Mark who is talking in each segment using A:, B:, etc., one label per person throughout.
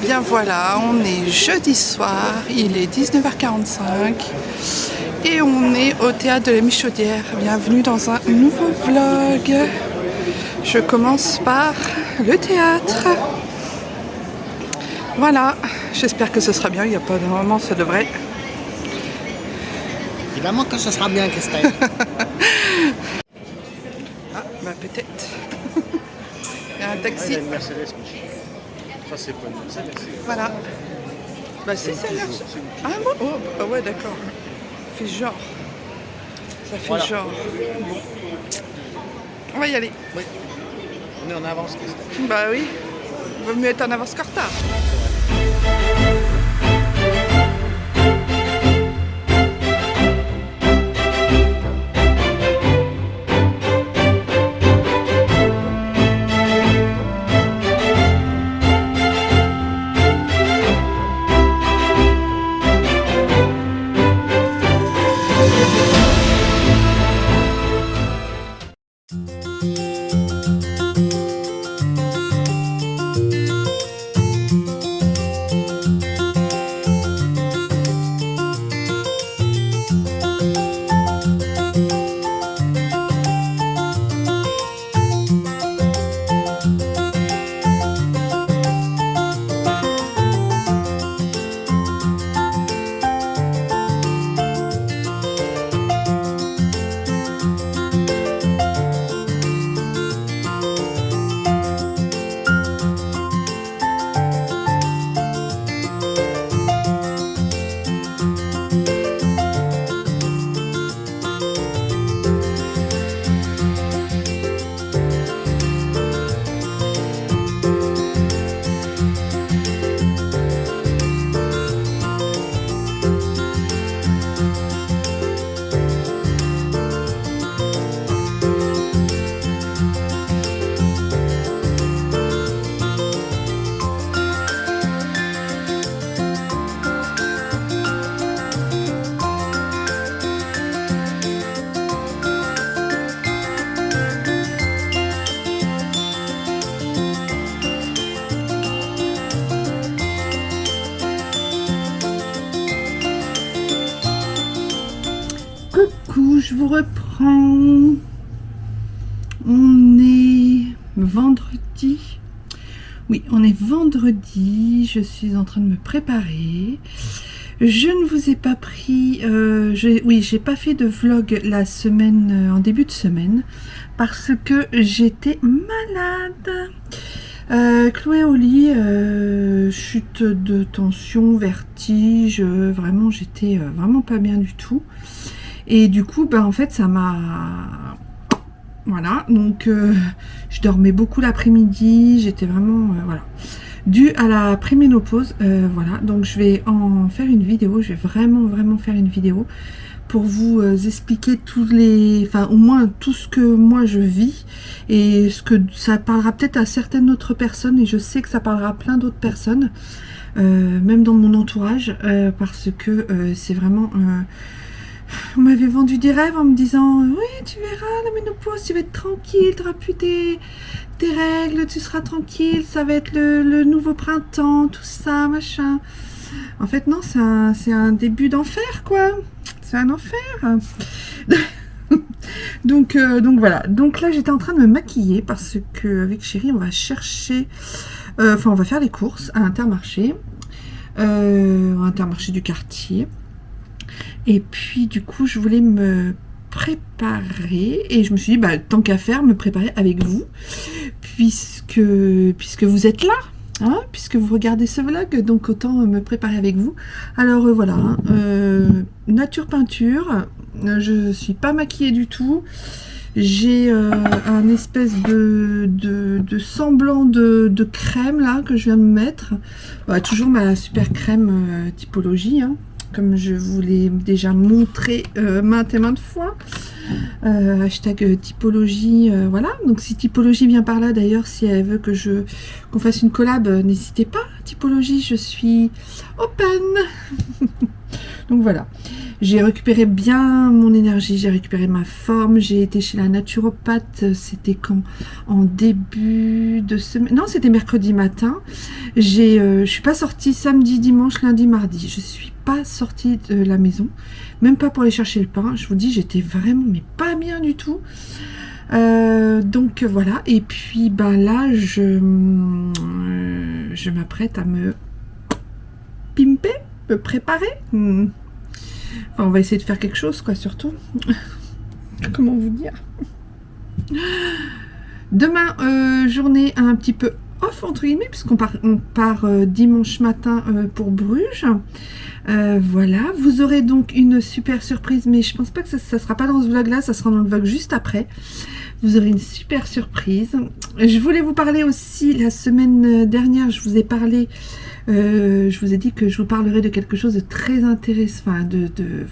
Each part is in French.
A: bien voilà, on est jeudi soir, il est 19h45 et on est au théâtre de la Michaudière. Bienvenue dans un nouveau vlog. Je commence par le théâtre. Voilà, j'espère que ce sera bien, il n'y a pas de moment, ça devrait.
B: Évidemment que ce sera bien, Christelle.
A: Ah, bah peut-être. Il y a un taxi.
B: Il y a une Mercedes, Michel. Ça, c'est pas une Mercedes.
A: Voilà. Bah si, c'est là. Ah bon, oh, bah ouais, d'accord. Ça fait genre. Ça fait
B: Voilà.
A: genre. Bon. On va y aller.
B: Oui. On est en avance, Christelle.
A: Bah oui. Vaut mieux être en avance qu'en retard. Coucou, je vous reprends. On est vendredi. Oui, on est vendredi. Je suis en train de me préparer. Je ne vous ai pas pris... j'ai pas fait de vlog la semaine, en début de semaine, parce que j'étais malade. Chloé au lit, chute de tension, vertige, vraiment j'étais vraiment pas bien du tout. Et du coup, bah, en fait, ça m'a... Voilà, donc je dormais beaucoup l'après-midi, j'étais vraiment... voilà. Dû à la préménopause, voilà. Donc je vais en faire une vidéo, je vais vraiment faire une vidéo pour vous expliquer tous les... Enfin, au moins tout ce que moi je vis. Et ce que ça parlera peut-être à certaines autres personnes, et je sais que ça parlera à plein d'autres personnes, même dans mon entourage, parce que c'est vraiment... On m'avait vendu des rêves en me disant oui, tu verras la ménopause, tu vas être tranquille, tu n'auras plus tes règles, tu seras tranquille, ça va être le nouveau printemps, tout ça, machin. En fait non, c'est un début d'enfer, quoi. C'est un enfer. donc voilà. Donc là j'étais en train de me maquiller parce que avec chérie on va chercher, enfin on va faire les courses à Intermarché, Intermarché du quartier. Et puis du coup je voulais me préparer et je me suis dit bah, tant qu'à faire, me préparer avec vous puisque vous êtes là, hein, puisque vous regardez ce vlog, donc autant me préparer avec vous. Alors voilà, nature peinture, je suis pas maquillée du tout, j'ai un espèce de semblant de crème là que je viens de mettre, toujours ma super crème typologie, hein, comme je vous l'ai déjà montré maintes et maintes fois. Hashtag typologie, voilà. Donc si typologie vient par là, d'ailleurs, si elle veut que qu'on fasse une collab, n'hésitez pas. Typologie, je suis open. Donc voilà, j'ai récupéré bien mon énergie, j'ai récupéré ma forme, j'ai été chez la naturopathe, c'était quand? En début de semaine, non c'était mercredi matin, je suis pas sortie samedi, dimanche, lundi, mardi, je suis pas sortie de la maison, même pas pour aller chercher le pain, je vous dis j'étais vraiment mais pas bien du tout. Donc voilà, et puis ben là je m'apprête à me pimper, me préparer. Enfin, on va essayer de faire quelque chose, quoi, surtout. Comment vous dire? Demain, journée un petit peu off, entre guillemets, puisqu'on part dimanche matin pour Bruges. Voilà, vous aurez donc une super surprise, mais je pense pas que ça sera pas dans ce vlog-là, ça sera dans le vlog juste après. Vous aurez une super surprise. Je voulais vous parler aussi, la semaine dernière, je vous ai parlé... je vous ai dit que je vous parlerai de quelque chose de très intéressant, enfin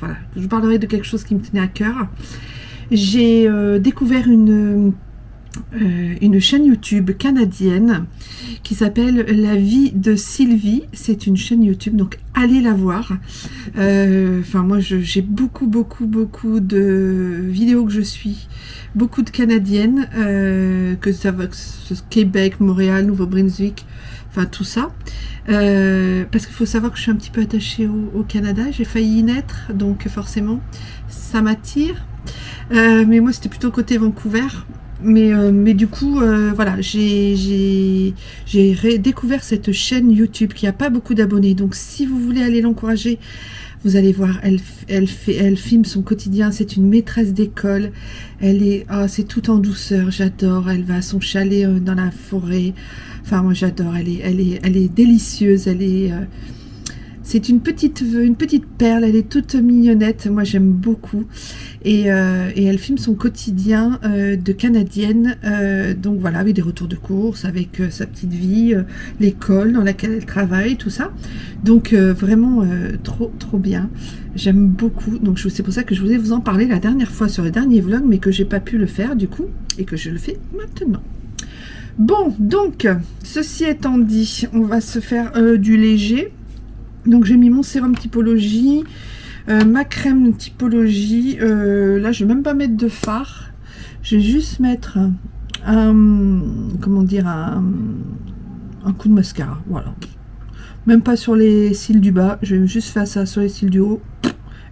A: voilà, je vous parlerai de quelque chose qui me tenait à cœur. J'ai découvert une chaîne YouTube canadienne qui s'appelle La vie de Sylvie. C'est une chaîne YouTube, donc allez la voir. Enfin moi j'ai beaucoup de vidéos que je suis, beaucoup de canadiennes, que ça va, Québec, Montréal, Nouveau-Brunswick, enfin tout ça. Parce qu'il faut savoir que je suis un petit peu attachée au Canada, j'ai failli y naître, donc forcément ça m'attire. Mais moi c'était plutôt côté Vancouver. Mais du coup, voilà, j'ai découvert cette chaîne YouTube qui n'a pas beaucoup d'abonnés. Donc si vous voulez aller l'encourager, vous allez voir, elle filme son quotidien. C'est une maîtresse d'école. C'est tout en douceur. J'adore. Elle va à son chalet dans la forêt. Enfin, moi j'adore. Elle est délicieuse. C'est une petite perle, elle est toute mignonnette, moi j'aime beaucoup. Et elle filme son quotidien de Canadienne, donc voilà, avec des retours de course, avec sa petite vie, l'école dans laquelle elle travaille, tout ça. Donc vraiment trop bien, j'aime beaucoup. Donc c'est pour ça que je voulais vous en parler la dernière fois sur le dernier vlog, mais que j'ai pas pu le faire du coup, et que je le fais maintenant. Bon, donc, ceci étant dit, on va se faire du léger. Donc j'ai mis mon sérum typologie, ma crème typologie, là je vais même pas mettre de fard, je vais juste mettre comment dire, un coup de mascara, voilà, même pas sur les cils du bas, je vais juste faire ça sur les cils du haut,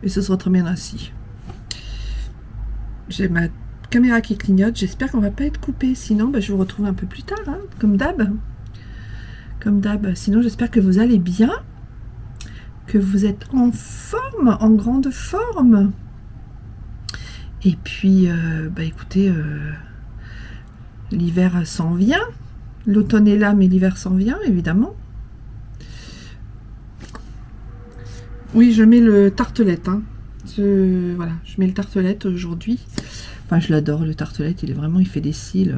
A: et ce sera très bien ainsi. J'ai ma caméra qui clignote, j'espère qu'on va pas être coupé, sinon je vous retrouve un peu plus tard, hein, comme d'hab, sinon j'espère que vous allez bien, que vous êtes en forme, en grande forme. Et puis, écoutez, l'hiver s'en vient. L'automne est là, mais l'hiver s'en vient, évidemment. Oui, je mets le tartelette. Hein. Voilà, je mets le tartelette aujourd'hui. Enfin, je l'adore, le tartelette. Il fait des cils.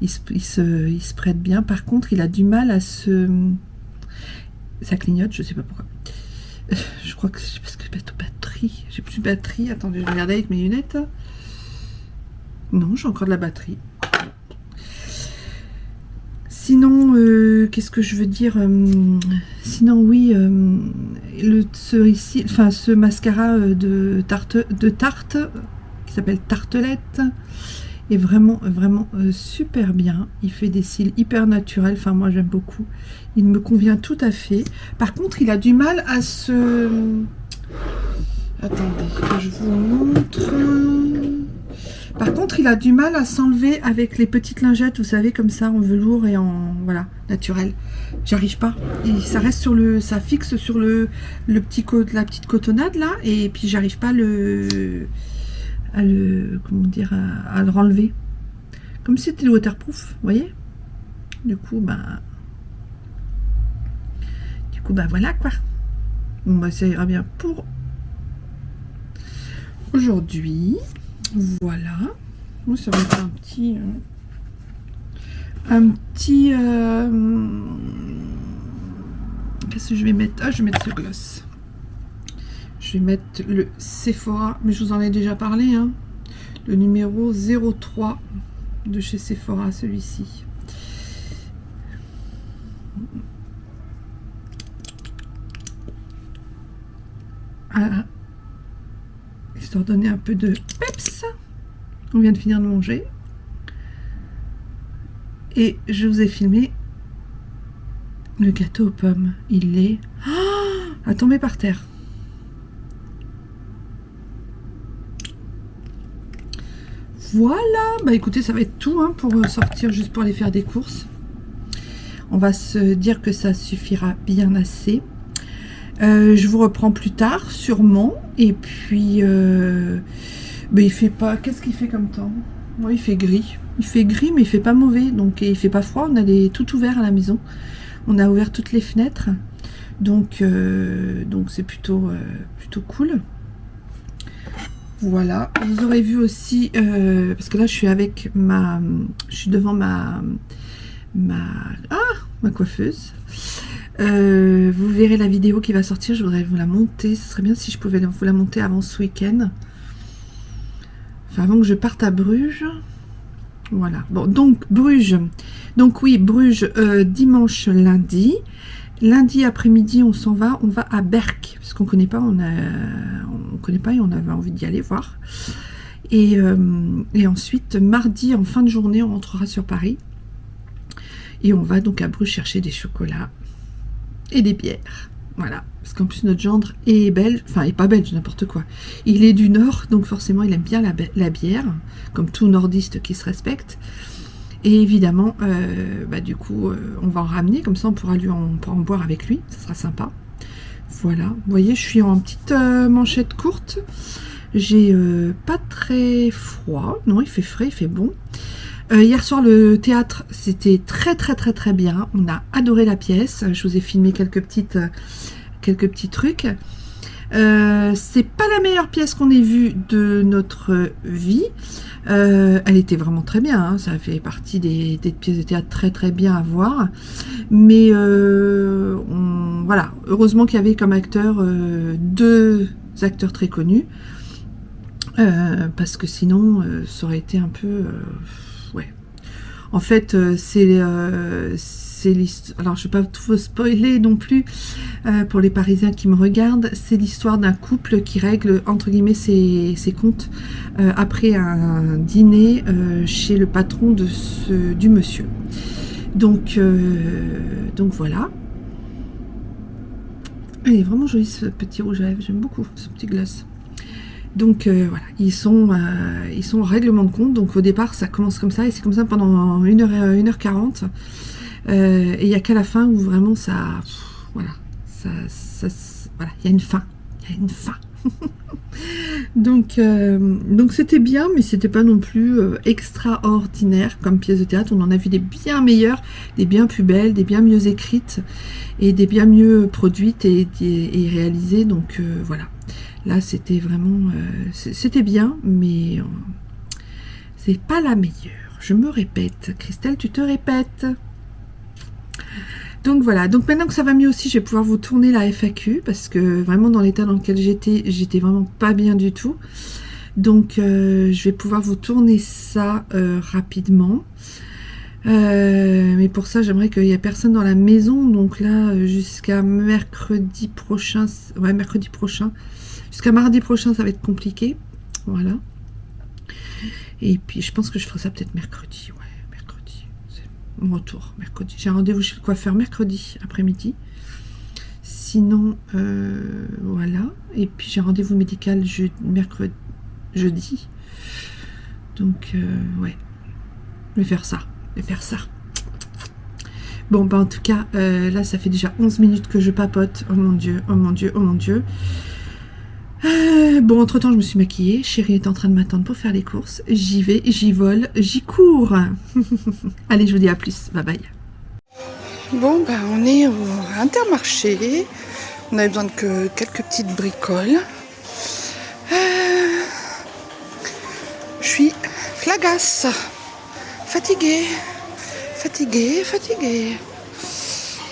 A: Il se prête bien. Par contre, il a du mal à se... Ça clignote, je sais pas pourquoi. Je crois que c'est parce que batterie. J'ai plus de batterie. Attendez, je vais regarder avec mes lunettes. Non, j'ai encore de la batterie. Sinon, qu'est-ce que je veux dire? Sinon, oui, ce mascara de tarte qui s'appelle Tartelette est vraiment super bien. Il fait des cils hyper naturels. Enfin, moi j'aime beaucoup. Il me convient tout à fait. Par contre, il a du mal à se... Attendez, que je vous montre. Par contre, il a du mal à s'enlever avec les petites lingettes, vous savez, comme ça, en velours et en... Voilà, naturel. J'arrive pas. Et ça reste sur le... Ça fixe sur la petite cotonnade, là. Et puis, j'arrive pas à le renlever. Comme si c'était le waterproof, vous voyez. Du coup, voilà, quoi. Bon, ça ira bien pour aujourd'hui. Voilà. Moi, ça va être un petit... Qu'est-ce que je vais mettre? Ah, je vais mettre ce gloss. Je vais mettre le Sephora, mais je vous en ai déjà parlé, hein. Le numéro 03 de chez Sephora, celui-ci. leur donner un peu de peps. On vient de finir de manger. Et je vous ai filmé le gâteau aux pommes. Il est à tomber par terre. Voilà, bah écoutez, ça va être tout hein, pour sortir, juste pour aller faire des courses. On va se dire que ça suffira bien assez. Je vous reprends plus tard, sûrement. Et puis, bah, il fait pas... Qu'est-ce qu'il fait comme temps? Ouais, il fait gris. Il fait gris, mais il fait pas mauvais. Donc, il fait pas froid. On a tout ouvert à la maison. On a ouvert toutes les fenêtres. Donc c'est plutôt cool. Voilà. Vous aurez vu aussi... parce que là, je suis avec ma... Je suis devant ma coiffeuse. Vous verrez la vidéo qui va sortir, je voudrais vous la monter, ce serait bien si je pouvais vous la monter avant ce week-end, enfin avant que je parte à Bruges. Voilà, bon, donc Bruges, donc oui, Bruges, dimanche, lundi après-midi on s'en va, on va à Berck, parce qu'on connaît pas, on connaît pas et on avait envie d'y aller voir, et ensuite mardi en fin de journée on rentrera sur Paris, et on va donc à Bruges chercher des chocolats et des bières, voilà, parce qu'en plus notre gendre est belge, enfin est pas belge, n'importe quoi, il est du nord, donc forcément il aime bien la bière, comme tout nordiste qui se respecte, et évidemment bah, du coup on va en ramener, comme ça on pourra en boire avec lui, ça sera sympa. Voilà, vous voyez, je suis en petite manchette courte, j'ai pas très froid, non il fait frais, il fait bon. Hier soir le théâtre c'était très bien, on a adoré la pièce, je vous ai filmé quelques petits trucs. C'est pas la meilleure pièce qu'on ait vue de notre vie, elle était vraiment très bien, hein, ça fait partie des pièces de théâtre très bien à voir, mais voilà, heureusement qu'il y avait comme acteurs deux acteurs très connus, parce que sinon ça aurait été un peu... ouais. En fait, c'est l'histoire. Alors, je ne vais pas tout spoiler non plus pour les Parisiens qui me regardent. C'est l'histoire d'un couple qui règle entre guillemets ses comptes après un dîner chez le patron du monsieur. Donc voilà. Il est vraiment joli ce petit rouge à lèvres. J'aime beaucoup ce petit gloss. Donc voilà, ils sont en règlement de compte, donc au départ ça commence comme ça, et c'est comme ça pendant 1h40, et il n'y a qu'à la fin où vraiment voilà, voilà, il y a une fin, donc c'était bien, mais c'était pas non plus extraordinaire comme pièce de théâtre. On en a vu des bien meilleures, des bien plus belles, des bien mieux écrites, et des bien mieux produites et réalisées, donc voilà. Là, c'était vraiment... c'était bien, mais c'est pas la meilleure. Je me répète. Christelle, tu te répètes. Donc voilà. Donc maintenant que ça va mieux aussi, je vais pouvoir vous tourner la FAQ, parce que vraiment, dans l'état dans lequel j'étais vraiment pas bien du tout. Donc, je vais pouvoir vous tourner ça rapidement. Mais pour ça, j'aimerais qu'il n'y ait personne dans la maison. Donc là, jusqu'à mercredi prochain... Ouais, mercredi prochain. Jusqu'à mardi prochain, ça va être compliqué. Voilà. Et puis, je pense que je ferai ça peut-être mercredi. Ouais, mercredi. C'est mon retour, mercredi. J'ai un rendez-vous chez le coiffeur mercredi après-midi. Sinon, voilà. Et puis, j'ai un rendez-vous médical jeudi. Donc, ouais. Je vais faire ça. Bon, bah, en tout cas, là, ça fait déjà 11 minutes que je papote. Oh mon Dieu. Bon, entre temps je me suis maquillée, chérie est en train de m'attendre pour faire les courses, j'y vais, j'y vole, j'y cours. Allez, je vous dis à plus, bye bye. Bon, bah on est au Intermarché, on avait besoin de quelques petites bricoles. Je suis flagasse, fatiguée,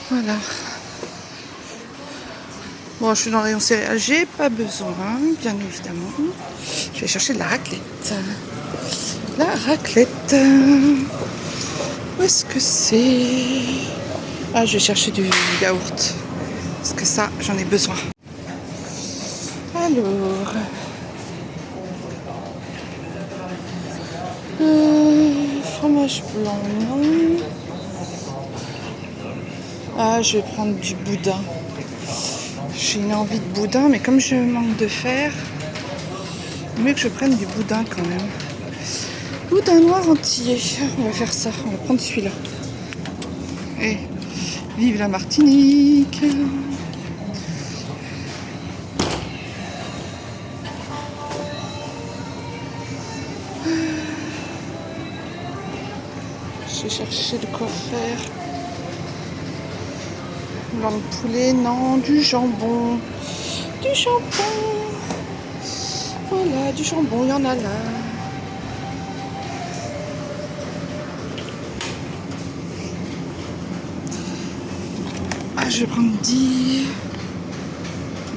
A: voilà. Bon, je suis dans le rayon céréales, j'ai pas besoin, bien évidemment. Je vais chercher de la raclette. Où est-ce que c'est? Ah, je vais chercher du yaourt. Parce que ça, j'en ai besoin. Alors, fromage blanc, non. Ah, je vais prendre du boudin. J'ai une envie de boudin, mais comme je manque de fer, mieux que je prenne du boudin quand même. Boudin noir entier. On va faire ça. On va prendre celui-là. Et vive la Martinique! Je vais chercher de quoi faire. Blanc de poulet, non, du jambon. Du jambon. Voilà, du jambon, il y en a là. Ah, je vais prendre 10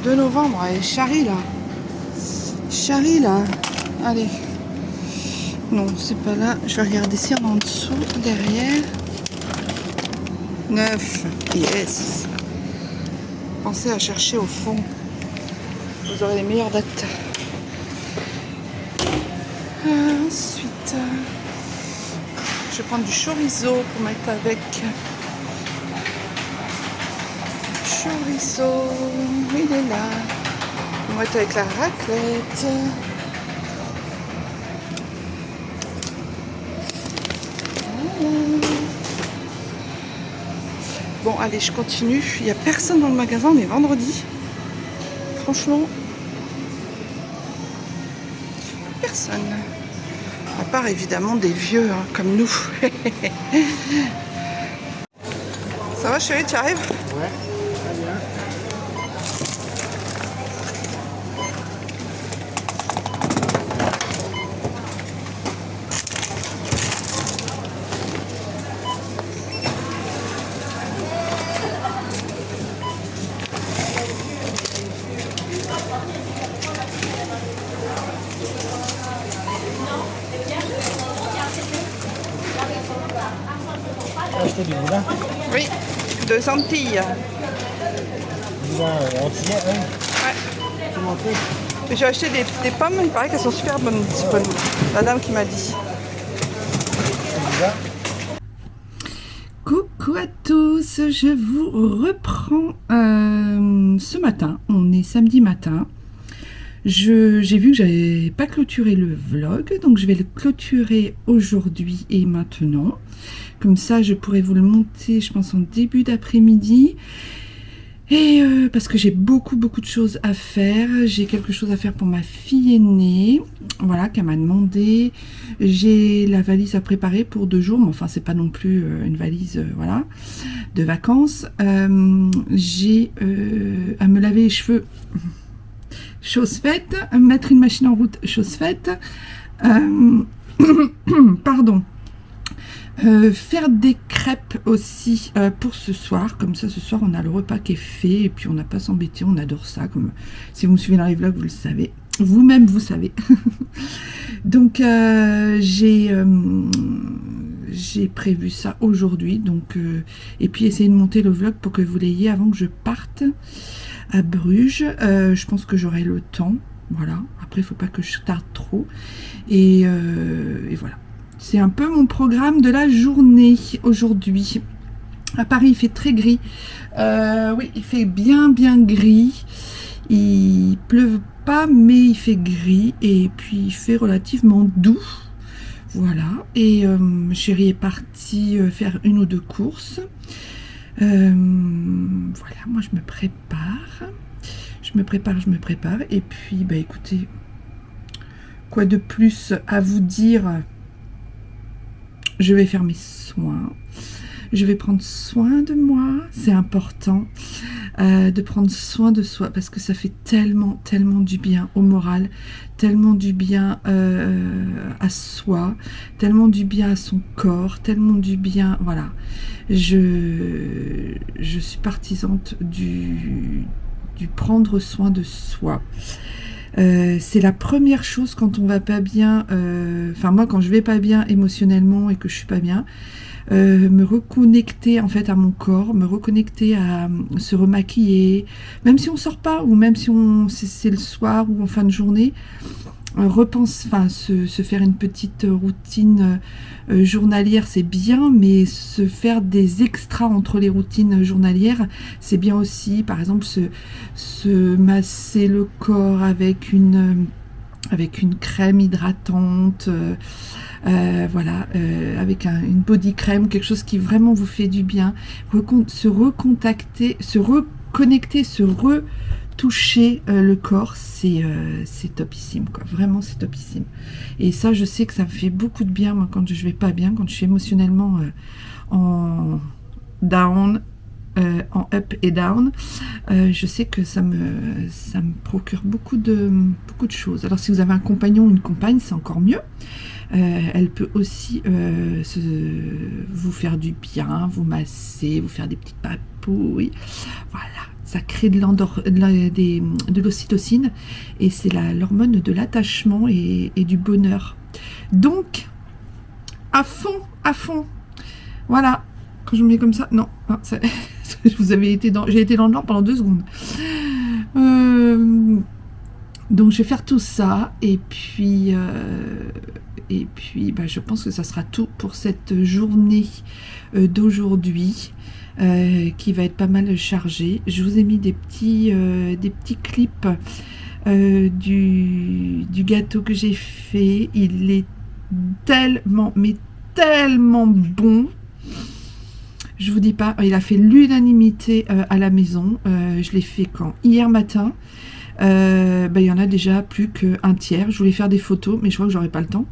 A: 2 novembre. Allez, Chari là. Chari là. Allez. Non, c'est pas là. Je vais regarder si on est en dessous, derrière. 9. Yes. Pensez à chercher au fond. Vous aurez les meilleures dates. Ensuite, je vais prendre du chorizo pour mettre avec. Chorizo, il est là. On va mettre avec la raclette. Bon, allez, je continue. Il n'y a personne dans le magasin, on est vendredi. Franchement, personne. À part évidemment des vieux hein, comme nous. Ça va chérie, tu arrives?
B: Ouais, très bien. Acheter du boudin.
A: Oui, 2 Antilles.
B: Boudin entier, hein.
A: Ouais.
B: Tu m'en fais?
A: J'ai acheté des pommes, il paraît qu'elles sont super bonnes, ces pommes. La dame qui m'a dit. Coucou à tous, je vous reprends ce matin, on est samedi matin. J'ai vu que j'avais pas clôturé le vlog, donc je vais le clôturer aujourd'hui et maintenant. Comme ça, je pourrai vous le monter, je pense, en début d'après-midi. Et parce que j'ai beaucoup de choses à faire. J'ai quelque chose à faire pour ma fille aînée, voilà, qu'elle m'a demandé. J'ai la valise à préparer pour 2 jours, mais enfin c'est pas non plus une valise voilà, de vacances. J'ai à me laver les cheveux, chose faite. Mettre une machine en route, chose faite. Pardon. Faire des crêpes aussi pour ce soir, comme ça ce soir on a le repas qui est fait et puis on n'a pas à s'embêter, on adore ça, comme si vous me suivez dans les vlogs vous le savez, vous-même vous savez. Donc j'ai prévu ça aujourd'hui, donc et puis essayer de monter le vlog pour que vous l'ayez avant que je parte à Bruges. Je pense que j'aurai le temps, voilà, après il faut pas que je tarde trop et voilà. C'est un peu mon programme de la journée aujourd'hui. À Paris, il fait très gris. Oui, il fait bien gris. Il pleut pas, mais il fait gris. Et puis, il fait relativement doux. Voilà. Et chérie est partie faire 1 ou 2 courses. Voilà, moi, je me prépare. Je me prépare. Et puis, bah écoutez, quoi de plus à vous dire ? Je vais faire mes soins, je vais prendre soin de moi, c'est important de prendre soin de soi parce que ça fait tellement du bien au moral, tellement du bien à soi, tellement du bien à son corps, tellement du bien, voilà. Je suis partisante du prendre soin de soi. C'est la première chose quand on va pas bien, enfin moi quand je vais pas bien émotionnellement et que je suis pas bien, me reconnecter en fait à mon corps, me reconnecter à se remaquiller, même si on sort pas ou même si c'est le soir ou en fin de journée, se faire une petite routine journalière, c'est bien, mais se faire des extras entre les routines journalières, c'est bien aussi. Par exemple, se masser le corps avec une crème hydratante, voilà, avec une body crème, quelque chose qui vraiment vous fait du bien. Se recontacter, se reconnecter, se retoucher le corps, c'est topissime, quoi. Vraiment, c'est topissime. Et ça, je sais que ça me fait beaucoup de bien, moi, quand je vais pas bien, quand je suis émotionnellement en down, en up et down, je sais que ça me procure beaucoup de choses. Alors si vous avez un compagnon ou une compagne, c'est encore mieux. Elle peut aussi vous faire du bien, vous masser, vous faire des petites papouilles. Voilà, ça crée de l'ocytocine et c'est l'hormone de l'attachement et du bonheur. Donc, à fond. Voilà. Quand je me mets comme ça, non, j'ai été dans le blanc pendant 2 secondes. Donc je vais faire tout ça et puis je pense que ça sera tout pour cette journée d'aujourd'hui qui va être pas mal chargée. Je vous ai mis des petits clips du gâteau que j'ai fait. Il est tellement bon. Je vous dis pas, il a fait l'unanimité à la maison. Je l'ai fait hier matin. Il y en a déjà plus qu'un tiers. Je voulais faire des photos, mais je crois que j'aurai pas le temps.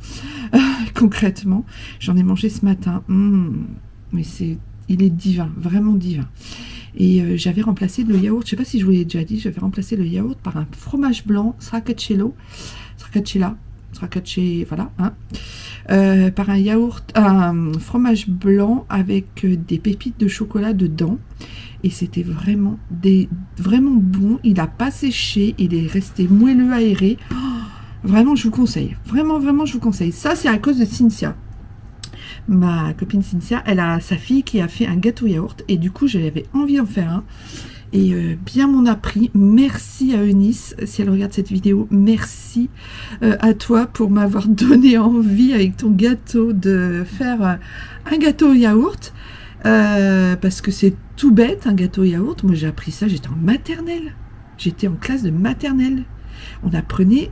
A: Concrètement, j'en ai mangé ce matin. Mais il est divin, vraiment divin. Et j'avais remplacé le yaourt. Je sais pas si je vous l'ai déjà dit. J'avais remplacé le yaourt par un fromage blanc, stracciatella, voilà. Hein. Par un fromage blanc avec des pépites de chocolat dedans et c'était vraiment bon. Il n'a pas séché, il est resté moelleux, aéré. Vraiment, je vous conseille. Vraiment, je vous conseille. Ça, c'est à cause de Cynthia. Ma copine Cynthia, elle a sa fille qui a fait un gâteau yaourt et du coup, j'avais envie d'en faire un. Et bien m'en a pris. Merci à Eunice, si elle regarde cette vidéo. Merci à toi pour m'avoir donné envie avec ton gâteau de faire un gâteau au yaourt. Parce que c'est tout bête, un gâteau au yaourt. Moi j'ai appris ça, j'étais en maternelle. J'étais en classe de maternelle. On apprenait,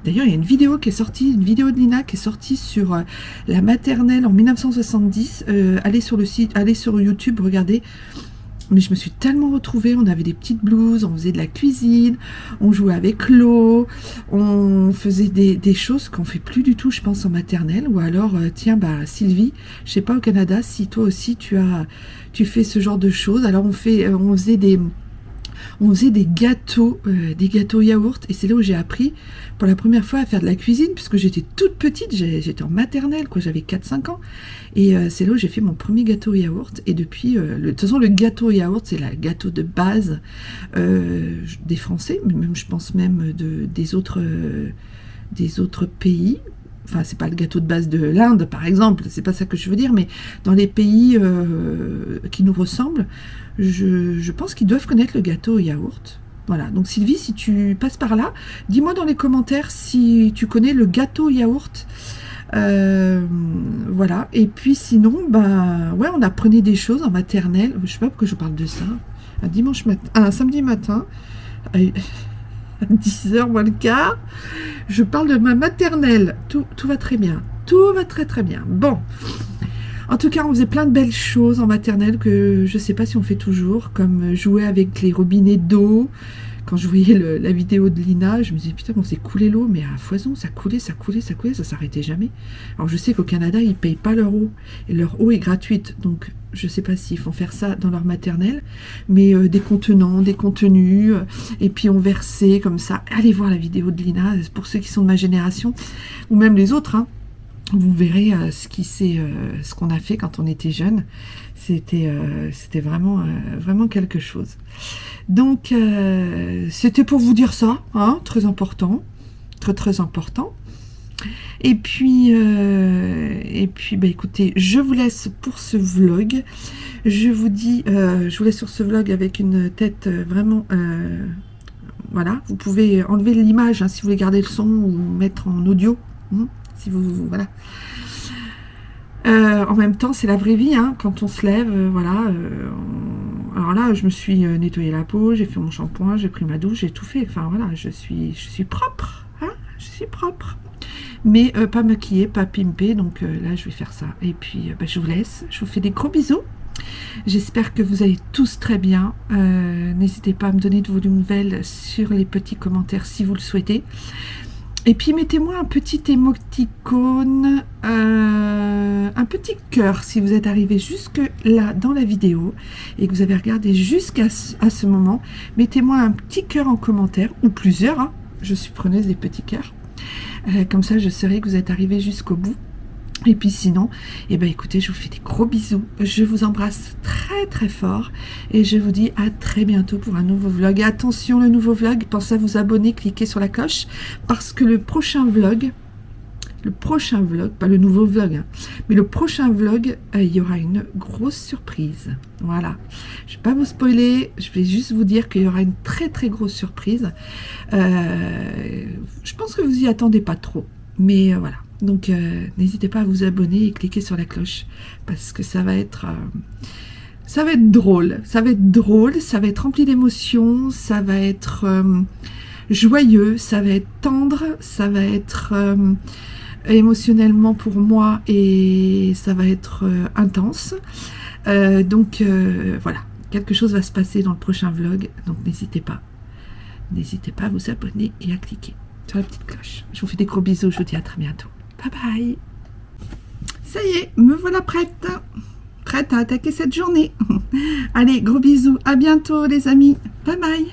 A: d'ailleurs il y a une vidéo qui est sortie, une vidéo de Lina qui est sortie sur la maternelle en 1970. Allez sur le site, allez sur YouTube, regardez. Mais je me suis tellement retrouvée, on avait des petites blouses, on faisait de la cuisine, on jouait avec l'eau, on faisait des choses qu'on fait plus du tout, je pense, en maternelle. Ou alors, Sylvie, je sais pas au Canada, si toi aussi tu fais ce genre de choses. Alors on faisait des gâteaux yaourt, et c'est là où j'ai appris pour la première fois à faire de la cuisine, puisque j'étais toute petite, j'étais en maternelle, quoi, j'avais 4-5 ans, et c'est là où j'ai fait mon premier gâteau yaourt, et depuis, de toute façon le gâteau yaourt, c'est le gâteau de base des Français, mais même je pense même des autres pays. Enfin, c'est pas le gâteau de base de l'Inde, par exemple, c'est pas ça que je veux dire, mais dans les pays qui nous ressemblent, je pense qu'ils doivent connaître le gâteau au yaourt. Voilà, donc Sylvie, si tu passes par là, dis-moi dans les commentaires si tu connais le gâteau au yaourt. Voilà, et puis sinon, ouais, on apprenait des choses en maternelle. Je sais pas pourquoi je parle de ça. Un samedi matin, à 10h moins le quart, je parle de ma maternelle. Tout va très bien. Tout va très très bien. Bon. En tout cas, on faisait plein de belles choses en maternelle que je ne sais pas si on fait toujours, comme jouer avec les robinets d'eau. Quand je voyais la vidéo de Lina, je me disais, putain, on faisait couler l'eau, mais à foison, ça coulait, ça s'arrêtait jamais. Alors je sais qu'au Canada, ils ne payent pas leur eau, et leur eau est gratuite, donc je ne sais pas s'ils font faire ça dans leur maternelle, mais des contenants, des contenus, et puis on versait comme ça. Allez voir la vidéo de Lina, pour ceux qui sont de ma génération, ou même les autres, hein. Vous verrez ce qu'on a fait quand on était jeune. C'était vraiment quelque chose. Donc, c'était pour vous dire ça, hein, très important, très important. Et puis, écoutez, je vous laisse pour ce vlog. Je vous dis, je vous laisse sur ce vlog avec une tête vraiment voilà, vous pouvez enlever l'image hein, si vous voulez garder le son ou mettre en audio. Si vous, voilà. En même temps, c'est la vraie vie, hein, quand on se lève, voilà. Alors là, je me suis nettoyé la peau, j'ai fait mon shampoing, j'ai pris ma douche, j'ai tout fait. Enfin voilà, je suis propre, hein, je suis propre. Mais pas maquillée, pas pimpée, donc là, je vais faire ça. Et puis, je vous laisse, je vous fais des gros bisous. J'espère que vous allez tous très bien. N'hésitez pas à me donner de vos nouvelles sur les petits commentaires si vous le souhaitez. Et puis mettez-moi un petit émoticône, un petit cœur si vous êtes arrivé jusque là dans la vidéo et que vous avez regardé jusqu'à ce moment. Mettez-moi un petit cœur en commentaire ou plusieurs, hein. Je suis preneuse des petits cœurs. Comme ça je saurai que vous êtes arrivé jusqu'au bout. Et puis sinon, eh ben écoutez, je vous fais des gros bisous. Je vous embrasse très très fort. Et je vous dis à très bientôt pour un nouveau vlog. Et attention, le nouveau vlog, pensez à vous abonner, cliquez sur la cloche. Parce que le prochain vlog, pas le nouveau vlog, hein, mais le prochain vlog, il y aura une grosse surprise. Voilà. Je ne vais pas vous spoiler, je vais juste vous dire qu'il y aura une très très grosse surprise. Je pense que vous y attendez pas trop. Mais voilà. Donc n'hésitez pas à vous abonner et cliquer sur la cloche parce que ça va être drôle, ça va être rempli d'émotions, ça va être joyeux, ça va être tendre, ça va être émotionnellement pour moi et ça va être intense. Donc voilà, quelque chose va se passer dans le prochain vlog, donc n'hésitez pas à vous abonner et à cliquer sur la petite cloche. Je vous fais des gros bisous, je vous dis à très bientôt. Bye bye. Ça y est, me voilà prête à attaquer cette journée. Allez, gros bisous, à bientôt les amis. Bye bye.